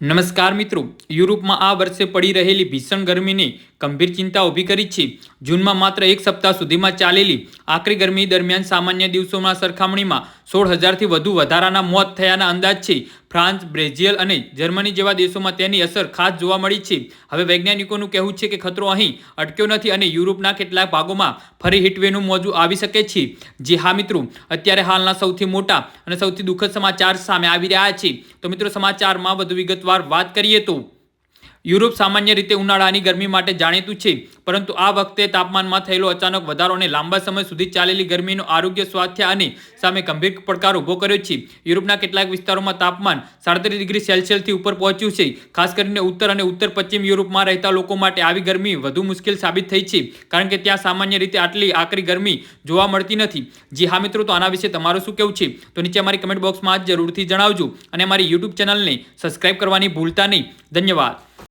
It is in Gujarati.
નમસ્કાર મિત્રો, યુરોપમાં આ વર્ષે પડી રહેલી ભીષણ ગરમીને ગંભીર ચિંતા ઊભી કરી છે. જૂનમાં માત્ર એક સપ્તાહ સુધીમાં ચાલેલી આકરી ગરમી દરમિયાન સામાન્ય દિવસોમાં સરખામણીમાં 16,000થી વધુ વધારાના મોત થયાના અંદાજ છે. ફ્રાન્સ, બ્રાઝિલ અને જર્મની જેવા દેશોમાં તેની અસર ખાસ જોવા મળી છે. હવે વૈજ્ઞાનિકોનું કહેવું છે કે ખતરો અહીં અટક્યો નથી અને યુરોપના કેટલાક ભાગોમાં ફરી હીટવેવનું મોજું આવી શકે છે. જી હા મિત્રો, અત્યારે હાલના સૌથી મોટા અને સૌથી દુઃખદ સમાચાર સામે આવી રહ્યા છે. તો મિત્રો, સમાચારમાં વધુ વિગતવાર વાત કરીએ તો યુરોપ સામાન્ય રીતે ઉનાળાની ગરમી માટે જાણીતું છે, પરંતુ આ વખતે તાપમાનમાં થયેલો અચાનક વધારો અને લાંબા સમય સુધી ચાલેલી ગરમીનો આરોગ્ય, સ્વાસ્થ્ય અને સામે ગંભીર પડકાર ઊભો કર્યો છે. યુરોપના કેટલાક વિસ્તારોમાં તાપમાન 37 ડિગ્રી સેલ્સિયસથી ઉપર પહોંચ્યું છે. ખાસ કરીને ઉત્તર અને ઉત્તર પશ્ચિમ યુરોપમાં રહેતા લોકો માટે આવી ગરમી વધુ મુશ્કેલ સાબિત થઈ છે, કારણ કે ત્યાં સામાન્ય રીતે આટલી આકરી ગરમી જોવા મળતી નથી. જી હા મિત્રો, તો આના વિશે તમારું શું કહેવું છે તો નીચે અમારી કમેન્ટ બોક્સમાં જરૂરથી જણાવજો અને અમારી યુટ્યુબ ચેનલને સબસ્ક્રાઇબ કરવાની ભૂલતા નહીં. ધન્યવાદ.